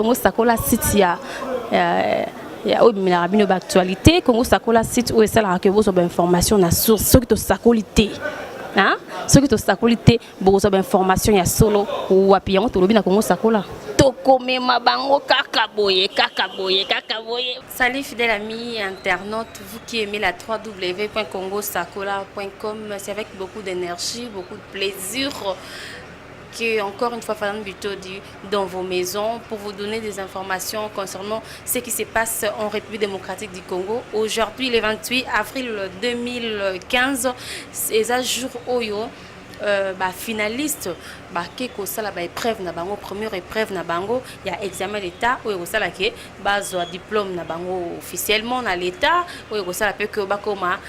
Congo Sakola site il y a une actualité Congo Sakola site où est la que vous avez information na source ce qui to sakolité hein ce qui to sakolité vous avez information il y a solo ou apion to lobi na Congo Sakola tokome mabango kakaboye. Salut fidèles amis internautes, vous qui aimez la www.congosakola.com, c'est avec beaucoup d'énergie, beaucoup de plaisir que encore une fois Fadane Buto dit dans vos maisons pour vous donner des informations concernant ce qui se passe en République démocratique du Congo. Aujourd'hui, le 28 avril 2015, c'est un jour Oyo. Finaliste keko sala épreuve na bango première épreuve na bango il y a examen d'état ou sala ke base diplôme na bango officiellement na l'état ou sala pe que bakoma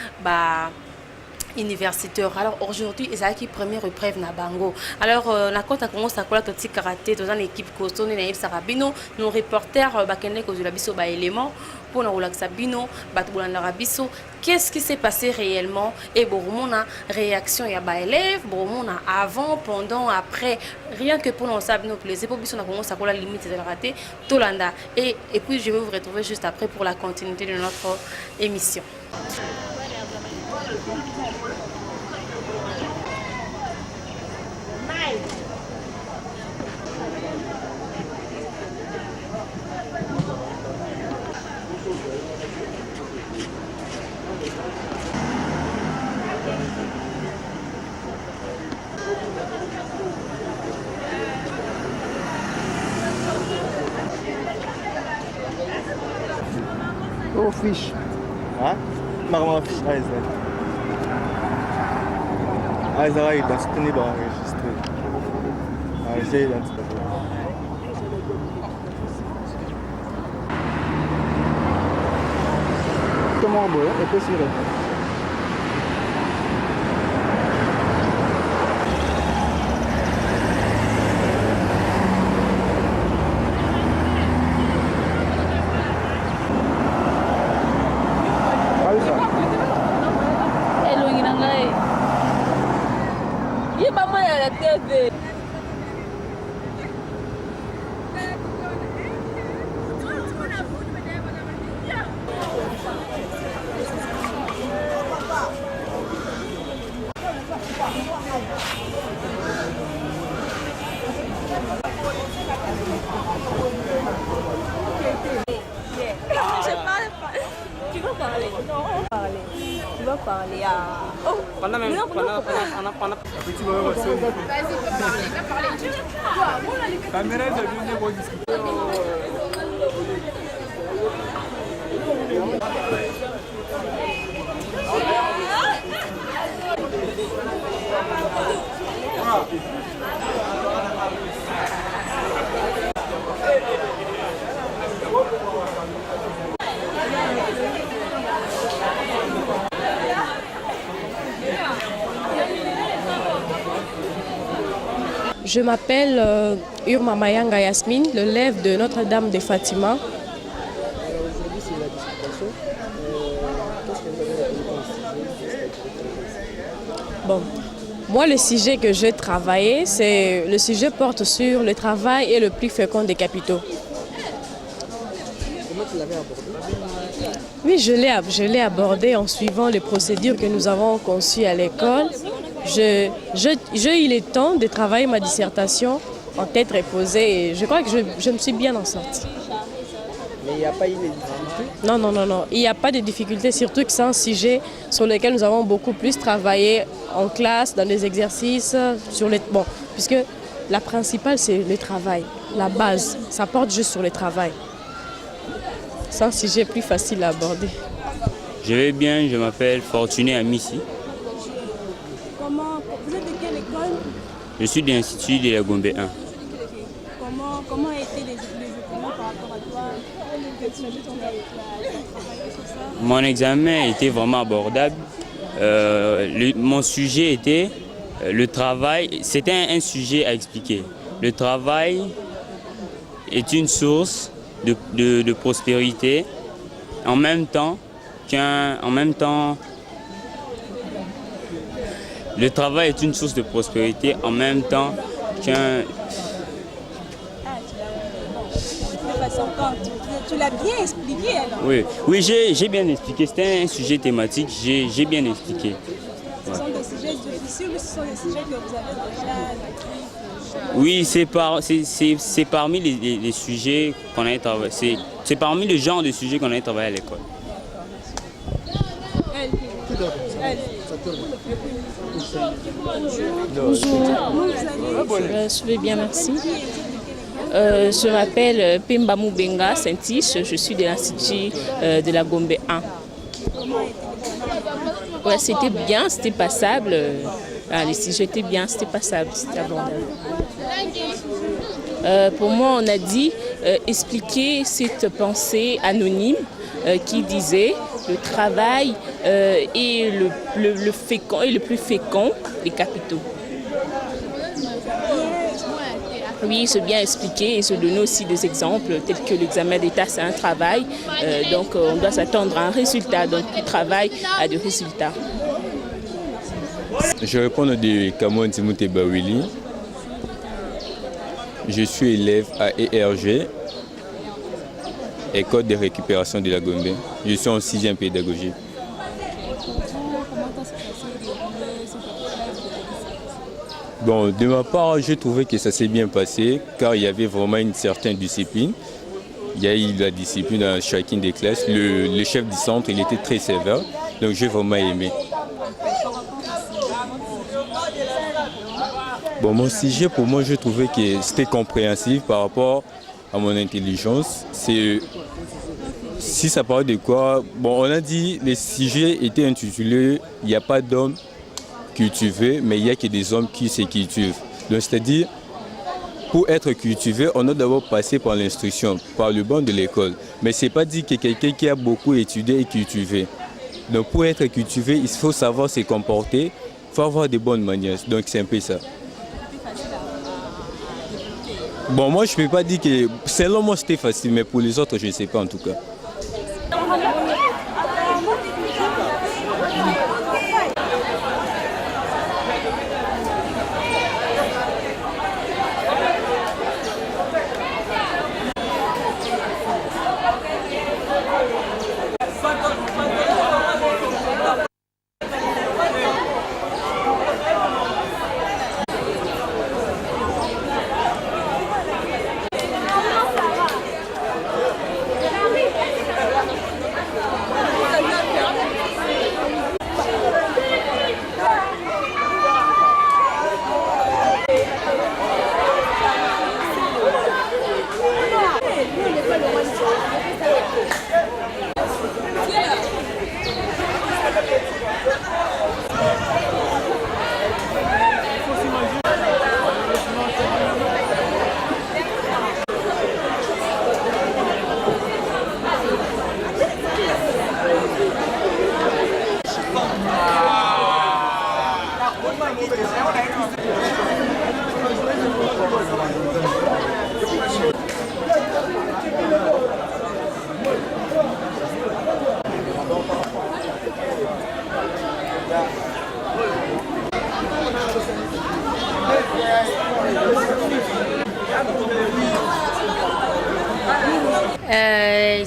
universitaire. Alors aujourd'hui ils qui première épreuve na bango. Alors na compte Congo Sakola toti karaté dans une équipe costaud na Yves Sarabino nos reporters bakende ko la biso ba élément pour na relaxa bino batulana rabiso. Qu'est-ce qui s'est passé réellement et boromona réaction ya ba élève boromona avant pendant après rien que pour nous savoir nos plaisirs pour biso na Congo Sakola limite de raté tolanda et puis je vais vous retrouver juste après pour la continuité de notre émission. Oh, fiche. Hein? Normalement, fiche. Ah, ça va, il est disponible à enregistrer. J'ai l'identité. Comment on boit? Et puis, c'est parler à... Oh, pendant même... Pendant... Petit moment, vas-y, parler. Caméra, j'ai vu une bonne discussion. Je m'appelle Urma Mayanga Yasmine, l'élève de Notre-Dame de Fatima. Aujourd'hui, c'est la dissertation. Qu'est-ce que vous avez Bon, moi, le sujet que j'ai travaillé, le sujet porte sur le travail et le plus fécond des capitaux. Comment tu l'avais abordé? Oui, je l'ai abordé en suivant les procédures que nous avons conçues à l'école. J'ai eu le temps de travailler ma dissertation en tête reposée et je crois que je me suis bien en sortie. Mais il n'y a pas eu de difficultés? Non. Il n'y a pas de difficultés, surtout que c'est un sujet sur lequel nous avons beaucoup plus travaillé en classe, dans des exercices, puisque la principale, c'est le travail. La base, ça porte juste sur le travail. C'est un sujet plus facile à aborder. Je vais bien, je m'appelle Fortuné Amissi. Vous êtes de quelle école? Je suis de l'Institut de la Gombe 1. Comment a été les examens par rapport à toi? Mon examen était vraiment abordable. Mon sujet était le travail. C'était un sujet à expliquer. Le travail est une source de prospérité. En même temps, le travail est une source de prospérité en même temps qu'un... Tu l'as bien expliqué alors. Oui, j'ai bien expliqué. C'était un sujet thématique, j'ai bien expliqué. Ce sont des sujets difficiles ou ce sont des sujets que vous avez déjà acquis? Oui, c'est parmi les sujets qu'on a travaillé. C'est parmi le genre de sujets qu'on a travaillé à l'école. Je vais bien, merci. Je m'appelle Pemba Moubenga Saint-Tiche, je suis de l'Institut de la Gombe 1. Ouais, c'était bien, c'était passable. Les sujets étaient bien, c'était passable, c'était abordable. Pour moi, on a dit expliquer cette pensée anonyme qui disait le travail est le fécond et le plus fécond des capitaux. Oui, c'est bien expliqué et se donner aussi des exemples tels que l'examen d'État, c'est un travail. Donc, on doit s'attendre à un résultat. Donc, tout travail a des résultats. Je réponds de Kamon Timothée Bawili. Je suis élève à ERG, École de récupération de la Gombe. Je suis en 6e pédagogie. Bon, de ma part, j'ai trouvé que ça s'est bien passé car il y avait vraiment une certaine discipline. Il y a eu la discipline dans chacune des classes. Le chef du centre, il était très sévère, donc j'ai vraiment aimé. Bon, mon sujet, pour moi, je trouvais que c'était compréhensif par rapport à mon intelligence. Si ça parlait de quoi, bon, on a dit les sujets étaient intitulés « Il n'y a pas d'homme cultivé, mais il n'y a que des hommes qui se cultivent ». Donc, c'est-à-dire, pour être cultivé, on doit d'abord passer par l'instruction, par le banc de l'école. Mais ce n'est pas dit que quelqu'un qui a beaucoup étudié est cultivé. Donc, pour être cultivé, il faut savoir se comporter, il faut avoir de bonnes manières. Donc, c'est un peu ça. Bon, moi, je ne peux pas dire que, selon moi, c'était facile, mais pour les autres, je ne sais pas en tout cas.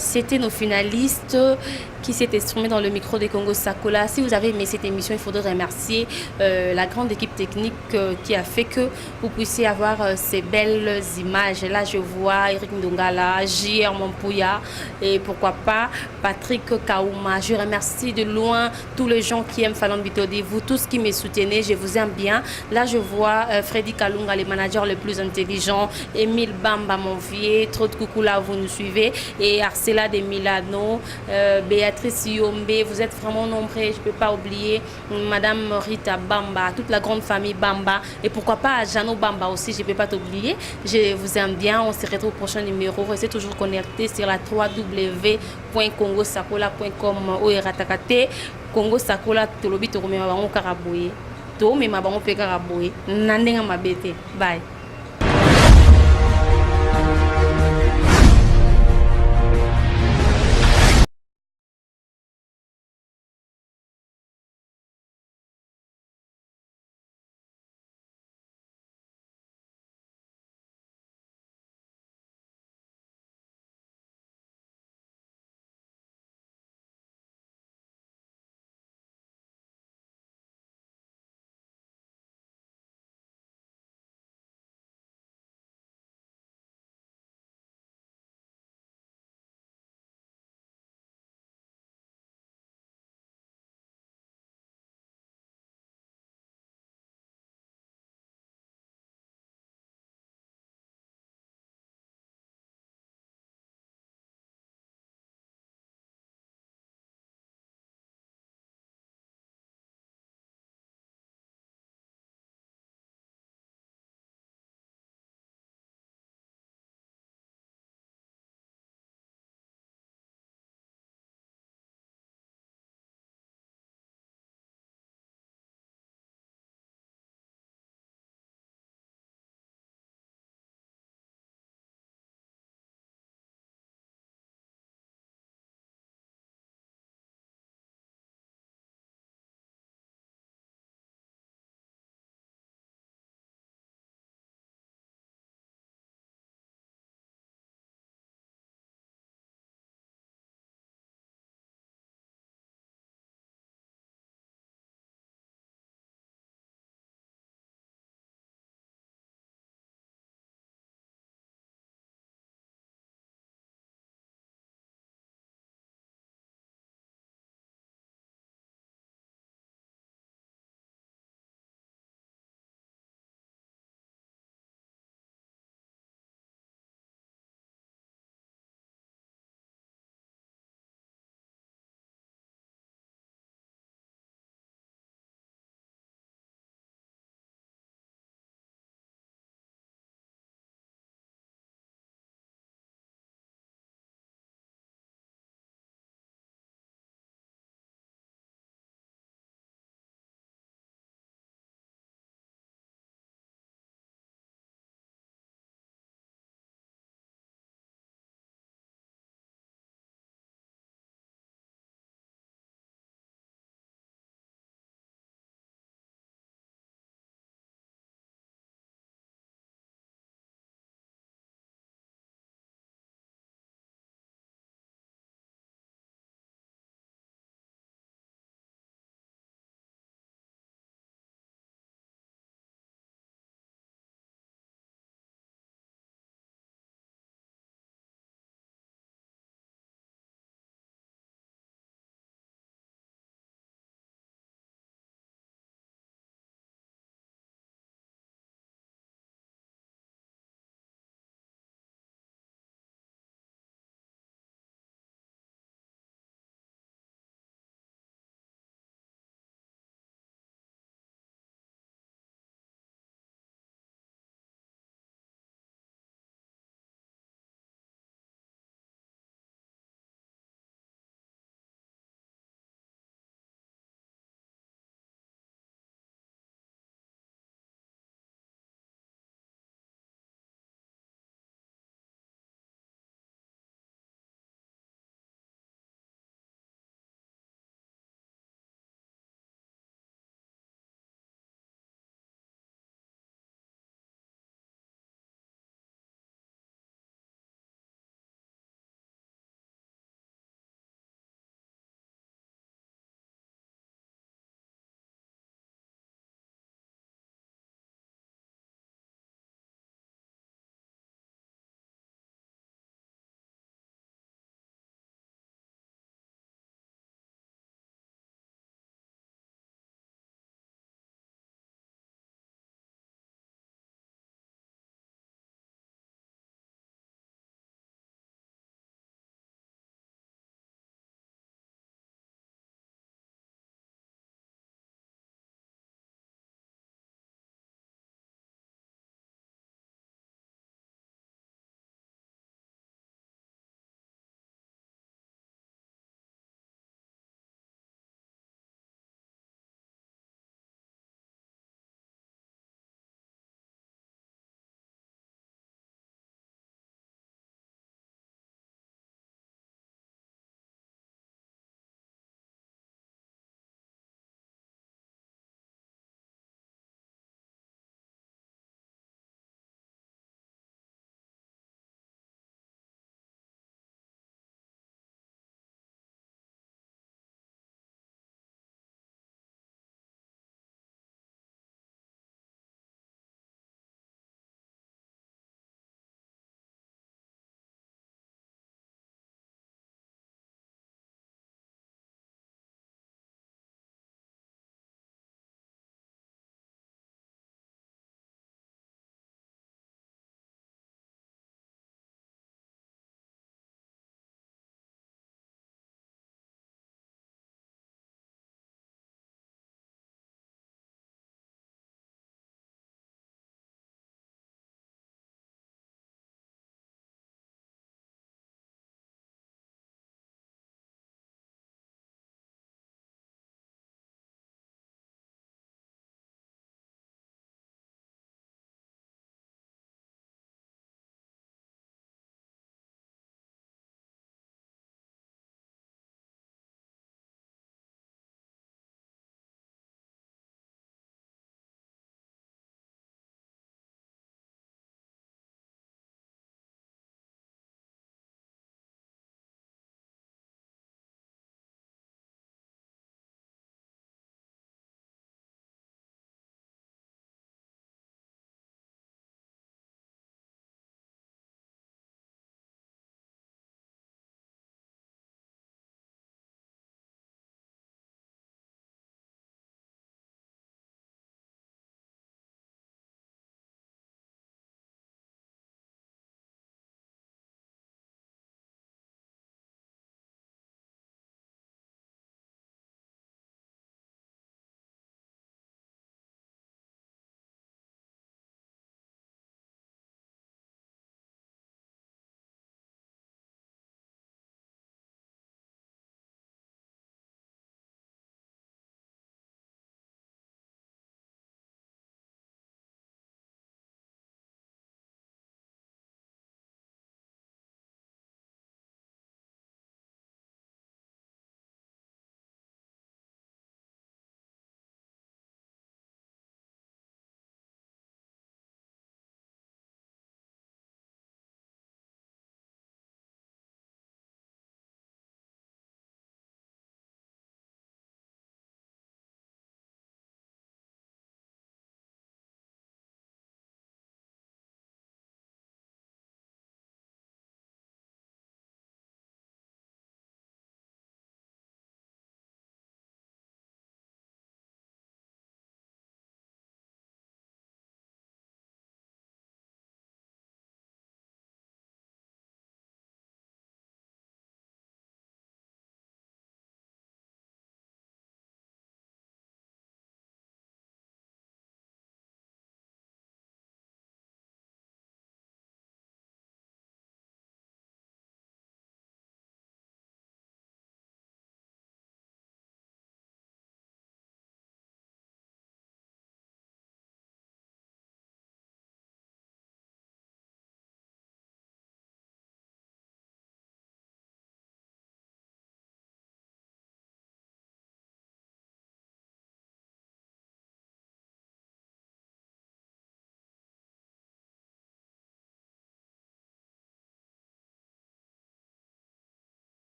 C'était nos finalistes qui s'est exprimé dans le micro des Congo Sakola. Si vous avez aimé cette émission, il faudrait remercier la grande équipe technique qui a fait que vous puissiez avoir ces belles images. Là, je vois Eric Ndongala, J.R. Mompouya et pourquoi pas Patrick Kaouma. Je remercie de loin tous les gens qui aiment Falon Bitodi, vous tous qui me soutenez, je vous aime bien. Là, je vois Freddy Kalunga, le manager le plus intelligent, Emile Bamba, mon vieux, Trot Koukoula, vous nous suivez, et Arcela de Milano, Béatrice Yombe, vous êtes vraiment nombreux, je ne peux pas oublier Madame Rita Bamba, toute la grande famille Bamba, et pourquoi pas Jano Bamba aussi, je ne peux pas t'oublier. Je vous aime bien, on se retrouve au prochain numéro, restez toujours connectés sur la www.congosakola.com ou Eratakate, Congo Sakola, Tolobi Toromema Bango Karaboye, Toromema Bango Pe Karaboye, Nandenga Mabete, bye.